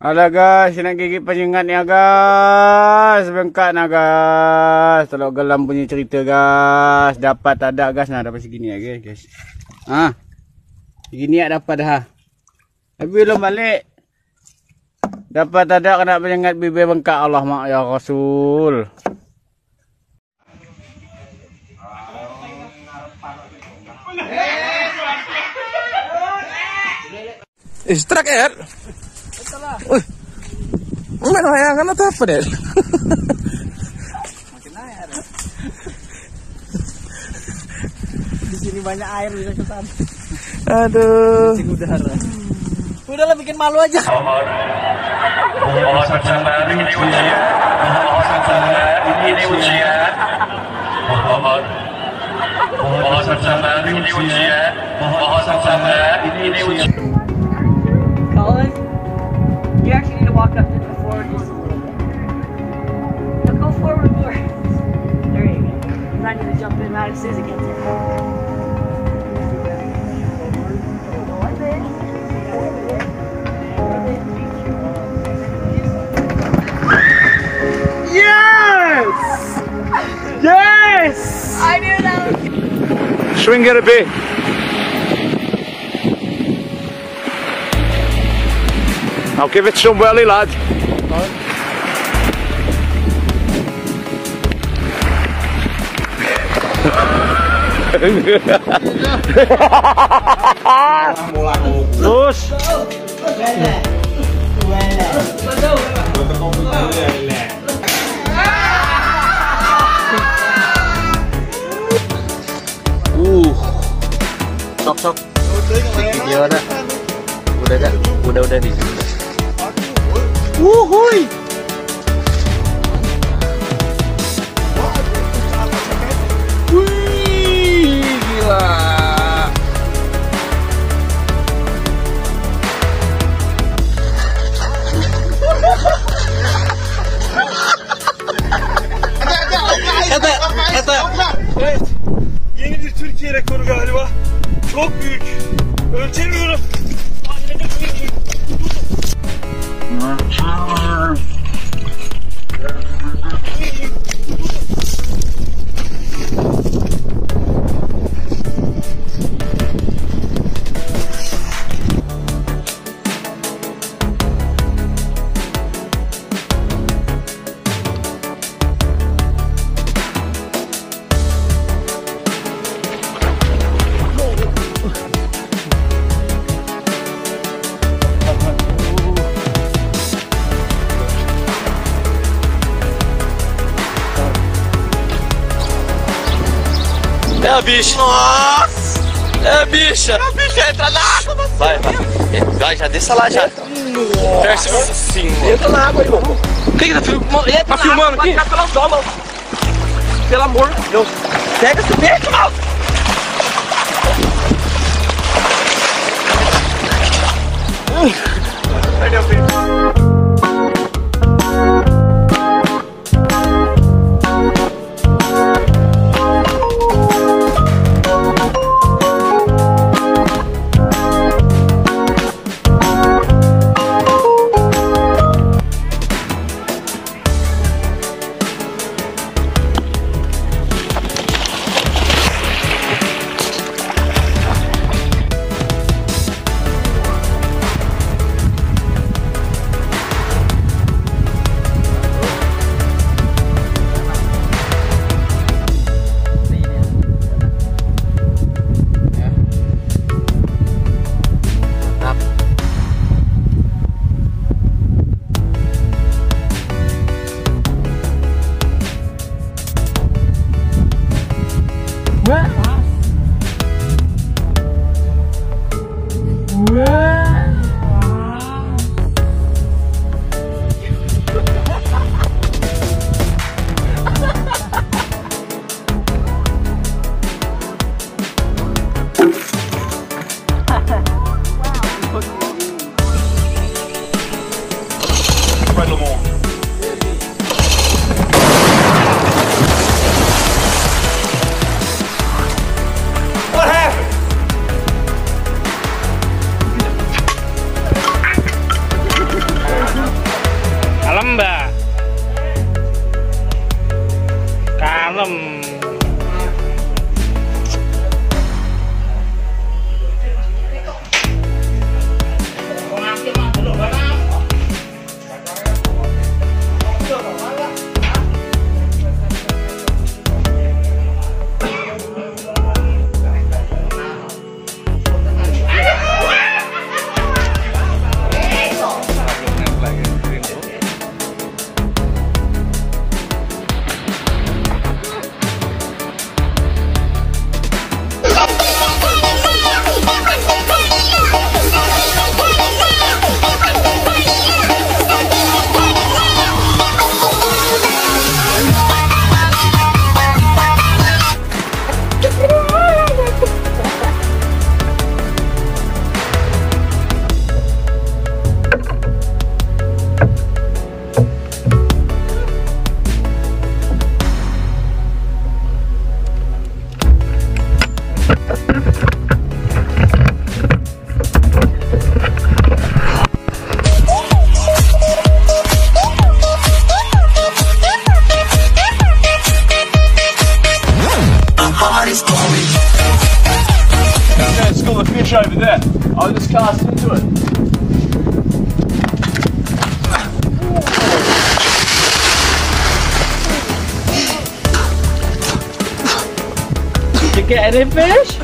Alah guys, nak gigit penyengat ni guys. Bengkak nak guys. Telok gelam punya cerita guys. Dapat tak ada guys. Nah dapat segini lagi guys. Segini dapat dah. Tapi belum balik. Dapat tak ada kena penyengat bibir bengkak. Allah mak ya Rasul. Istrak ya? Wih, main layangan atau apa deh? Makin air. Di sini banyak air bisa kesan. Aduh. Kencing udara. Udahlah bikin malu aja. Colin, you actually need to walk up to the forward just a little bit. But go forward more. There you go. Because I need to jump in right as soon as it gets in. Go like this. Yes! Yes! I knew that was... Swing it a bit. I'll give it some welly, lad. Terus. Sok. Video ada. Udah di sini. Wuhui. Wih, gila. Yeni bir Türkiye rekoru galiba. Çok büyük. Ölçemiyorum. É a bicha. Nossa! É a bicha. A bicha entra na água. Vai, já desça lá já. Nossa senhora. Entra na água aí, mano. O que tá filmando? Tá filmando aqui? Pelo dó, mano. Pelo amor de Deus. Pega esse peixe, mano. Perdeu o peixe. There, I'll just cast into it. Did you get any fish?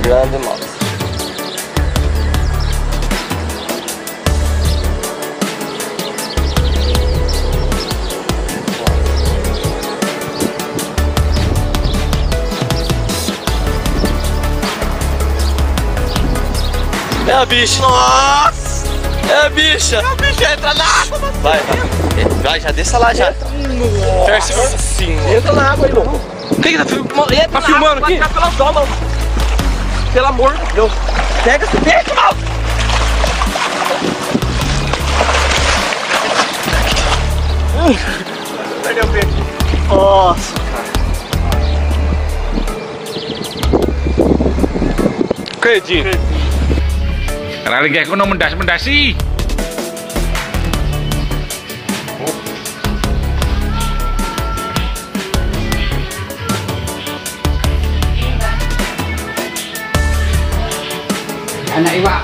Grande mouse. É a bicha. Nossa! É a bicha. É a bicha, entra na água. Vai, vai. Vai, já desça lá já. Nossa senhora. Entra na água aí, louco. O que tá filmando? Tá filmando aqui? Vai ficar pelas domas. Pelo amor de Deus. Pega esse peixe, mal. Perdeu o peixe. Nossa, cara. Acredito. Karena lagi aku mendas-mendasi. Anak iwak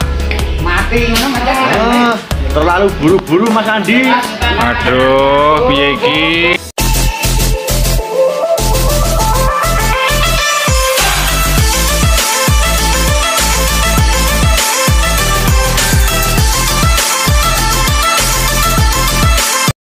mati ngono macam Terlalu buru-buru Mas Andi. Aduh, piye iki?